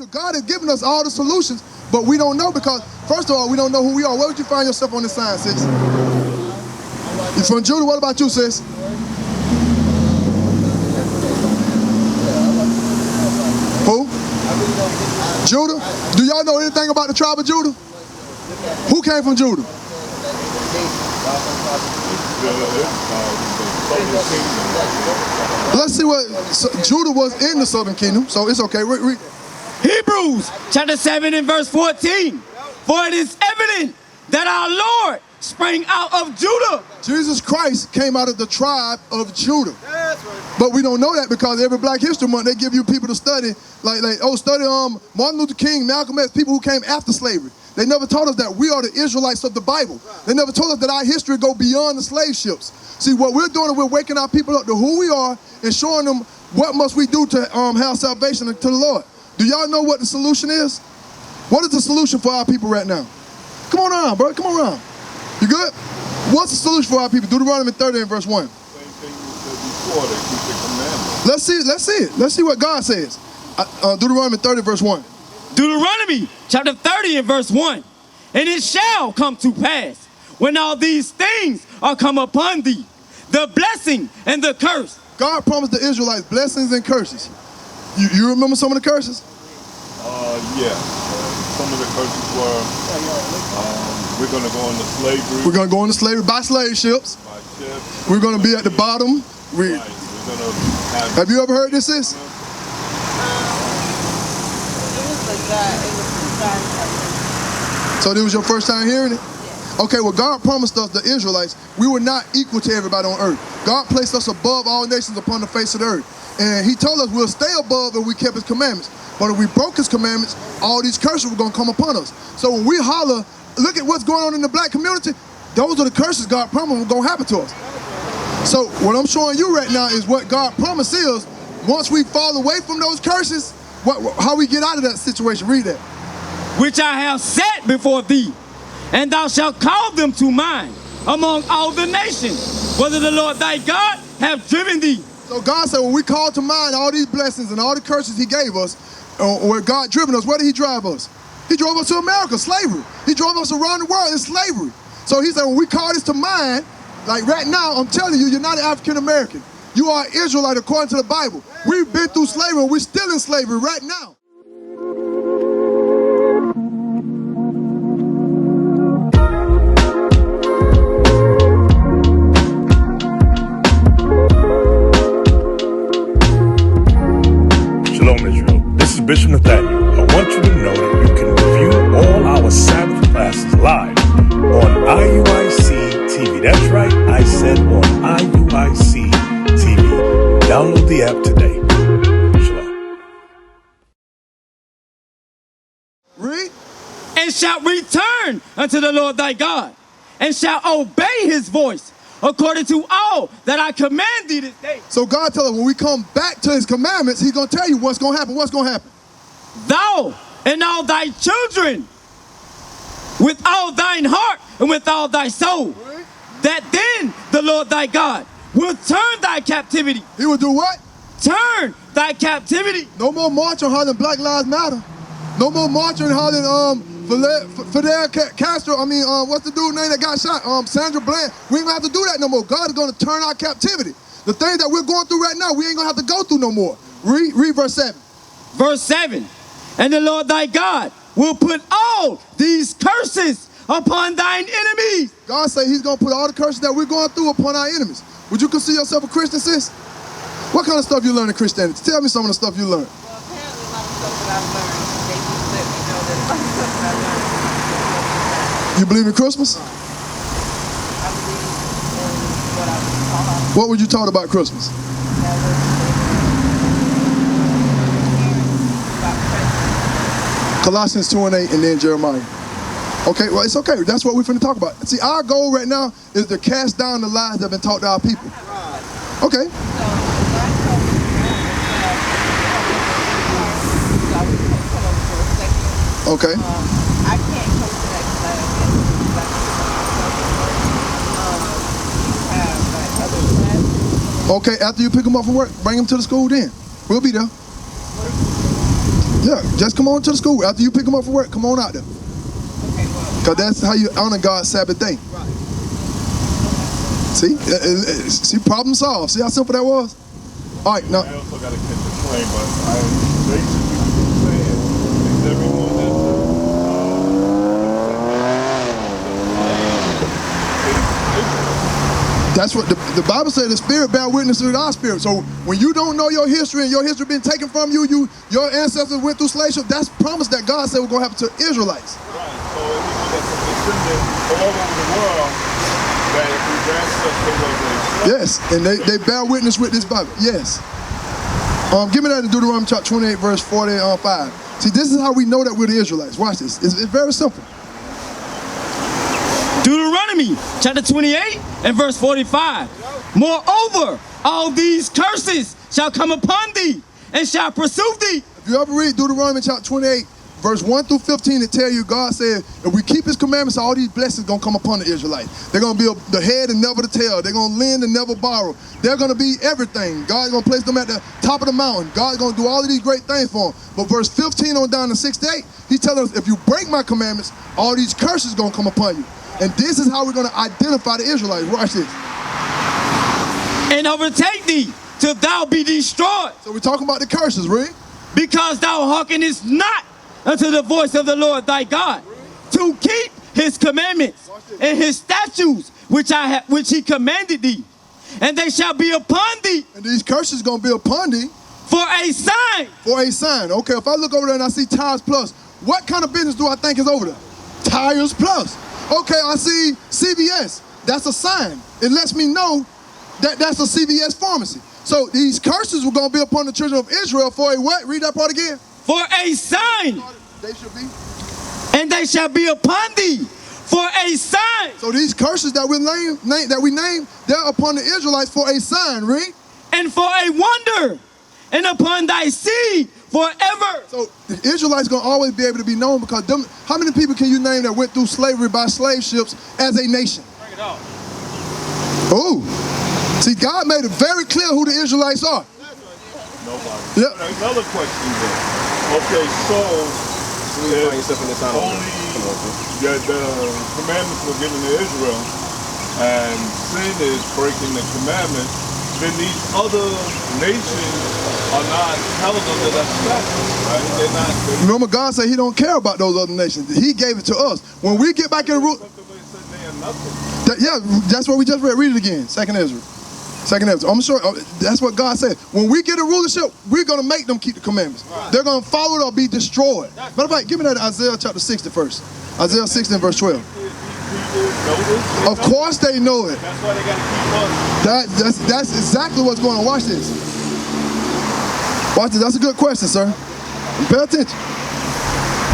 God has given us all the solutions, but we don't know because, first of all, we don't know who we are. Where would you find yourself on this sign, sis? You from Judah? What about you, sis? Who? Judah? Do y'all know anything about the tribe of Judah? Who came from Judah? Let's see what Judah was in the southern kingdom, so it's okay. Hebrews chapter 7 and verse 14. For it is evident that our Lord sprang out of Judah. Jesus Christ came out of the tribe of Judah. But we don't know that because every Black History Month they give you people to study, study Martin Luther King, Malcolm X, people who came after slavery. They never told us that we are the Israelites of the Bible. They never told us that our history go beyond the slave ships. See, what we're doing is we're waking our people up to who we are and showing them what must we do to have salvation to the Lord. Do y'all know what the solution is? What is the solution for our people right now? Come on around, bro. Come on around. You good? What's the solution for our people? Deuteronomy 30 and verse 1. Same thing you said before, they keep the commandments. Let's see it. Let's see what God says. Deuteronomy 30 verse 1. Deuteronomy chapter 30 and verse 1. And it shall come to pass, when all these things are come upon thee, the blessing and the curse. God promised the Israelites blessings and curses. You remember some of the curses? Yeah. Some of the curses were, we're going to go into slavery. We're going to go into slavery by slave ships. By ships. We're going to be at the bottom. Right. We're gonna have you ever heard this, sis? So this was your first time hearing it? Okay, well, God promised us, the Israelites, we were not equal to everybody on earth. God placed us above all nations upon the face of the earth. And he told us we'll stay above if we kept his commandments. But if we broke his commandments, all these curses were going to come upon us. So when we holler, look at what's going on in the Black community, those are the curses God promised were going to happen to us. So what I'm showing you right now is what God promised is, once we fall away from those curses, how we get out of that situation. Read that. Which I have set before thee, and thou shalt call them to mind among all the nations, whether the Lord thy God have driven thee. So God said when we call to mind all these blessings and all the curses he gave us, where God driven us, where did he drive us? He drove us to America, slavery. He drove us around the world in slavery. So he said when we call this to mind, like right now, I'm telling you, you're not an African American. You are an Israelite according to the Bible. We've been through slavery and we're still in slavery right now. Shalom, Israel. This is Bishop Nathaniel. I want you to know that you can review all our Sabbath classes live on IUIC TV. That's right, I said on IUIC TV. Download the app today. Shalom. Read. And shalt return unto the Lord thy God, and shalt obey his voice, according to all that I command thee this day. So God tells us when we come back to his commandments, he's going to tell you what's going to happen. What's going to happen? Thou and all thy children, with all thine heart and with all thy soul, that then the Lord thy God will turn thy captivity. He will do what? Turn thy captivity. No more marching hollering Black Lives Matter. No more marching hollering Fidel Castro. What's the dude's name that got shot? Sandra Bland. We ain't gonna have to do that no more. God is gonna turn our captivity. The thing that we're going through right now, we ain't gonna have to go through no more. Read verse 7. Verse 7. And the Lord thy God will put all these curses upon thine enemies. God said he's going to put all the curses that we're going through upon our enemies. Would you consider yourself a Christian, sis? What kind of stuff you learn in Christianity? Tell me some of the stuff you learned. Well, apparently a lot of stuff that I've learned, they just let me know that a lot of stuff that I learned. You believe in Christmas? I believe in what I was taught. What were you taught about Christmas? Colossians 2 and 8 and then Jeremiah. Okay, well, it's okay. That's what we're finna talk about. See, our goal right now is to cast down the lies that have been taught to our people. Okay. Okay. I can't come to that class. Okay, after you pick them up from work, bring them to the school then. We'll be there. Yeah, just come on to the school. After you pick them up for work, come on out there. Because that's how you honor God's Sabbath day. See? See, problem solved. See how simple that was? All right, now. I also got to catch the train, but basically saying is everyone that's what the Bible said, the Spirit bear witness with our spirit. So when you don't know your history and your history been taken from you, your ancestors went through slave ship, that's promise that God said was going to happen to Israelites. Right, so it means all over the world that if we yes, and they bear witness with this Bible. Yes. Give me that in Deuteronomy chapter 28, verse 45. See, this is how we know that we're the Israelites. Watch this. It's very simple. Deuteronomy chapter 28 and verse 45. Moreover, all these curses shall come upon thee and shall pursue thee. If you ever read Deuteronomy chapter 28, verse 1 through 15, it tell you God said, if we keep his commandments, all these blessings going to come upon the Israelites. They're going to be the head and never the tail. They're going to lend and never borrow. They're going to be everything. God's going to place them at the top of the mountain. God's going to do all of these great things for them. But verse 15 on down to 68, he's telling us, if you break my commandments, all these curses going to come upon you. And this is how we're going to identify the Israelites. Watch this. And overtake thee till thou be destroyed. So we're talking about the curses, read. Because thou hearkenest not unto the voice of the Lord thy God, to keep his commandments and his statutes which he commanded thee. And they shall be upon thee. And these curses going to be upon thee. For a sign. For a sign. Okay, if I look over there and I see Tires Plus, what kind of business do I think is over there? Tires Plus. Okay, I see CVS. That's a sign. It lets me know that that's a CVS pharmacy. So these curses were going to be upon the children of Israel for a what? Read that part again. For a sign. They should be. And they shall be upon thee for a sign. So these curses that we name, they're upon the Israelites for a sign, read. And for a wonder. And upon thy seed forever. So the Israelites going to always be able to be known because them, how many people can you name that went through slavery by slave ships as a nation? Bring it out. Oh. See, God made it very clear who the Israelites are. Nobody. Yeah. Another question then. Okay, so the commandments were given to Israel, and sin is breaking the commandments, then these other nations are not held under that statute, right? They're not. Remember, God said he don't care about those other nations. He gave it to us. When we get back in the root, yeah, that's what we just read. Read it again. Second Ezra. I'm sure that's what God said. When we get a rulership, we're going to make them keep the commandments. Right. They're going to follow it or be destroyed. Matter of fact, give me that Isaiah chapter 60 first. Isaiah 60 verse 12. Of course they know it. That's why they got to keep us. That's exactly what's going on. Watch this. Watch this. That's a good question, sir. Pay attention.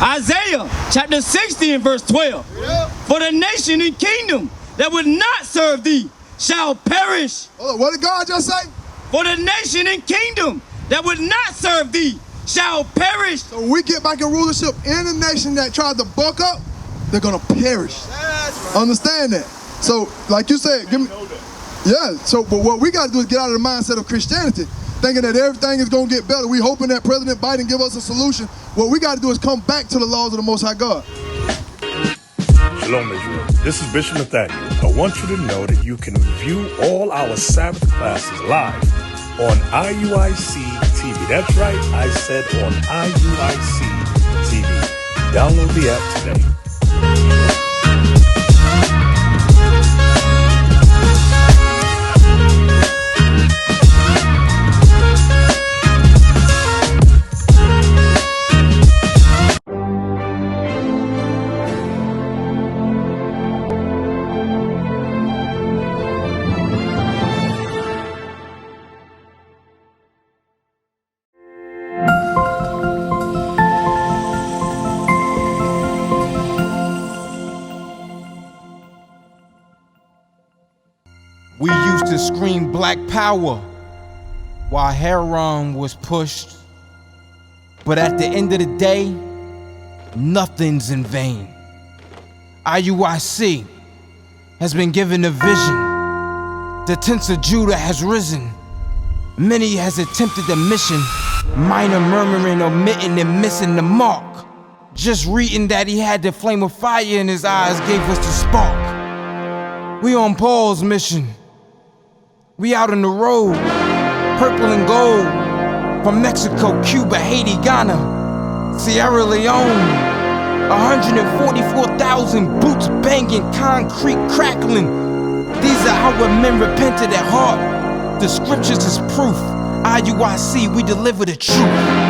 Isaiah chapter 60 and verse 12. Yeah. For the nation and kingdom that would not serve thee shall perish. Hold on, what did God just say? For the nation and kingdom that would not serve thee shall perish. So when we get back in rulership in a nation that tried to buck up, they're going to perish. That's right. Understand that. So, like you said, give me, yeah, so but what we got to do is get out of the mindset of Christianity, thinking that everything is going to get better. We hoping that President Biden give us a solution. What we got to do is come back to the laws of the Most High God. Shalom, Israel. This is Bishop Mattathias. I want you to know that you can view all our Sabbath classes live on IUIC TV. That's right, I said on IUIC TV. Download the app today. We used to scream black power while heroin was pushed. But at the end of the day, nothing's in vain. IUIC has been given a vision. The tents of Judah has risen. Many has attempted the mission, Minor murmuring, omitting, and missing the mark. Just reading that he had the flame of fire in his eyes gave us the spark. We on Paul's mission. We out on the road, purple and gold. From Mexico, Cuba, Haiti, Ghana, Sierra Leone. 144,000 boots banging, concrete crackling. These are our men repented at heart. The scriptures is proof. IUIC, we deliver the truth.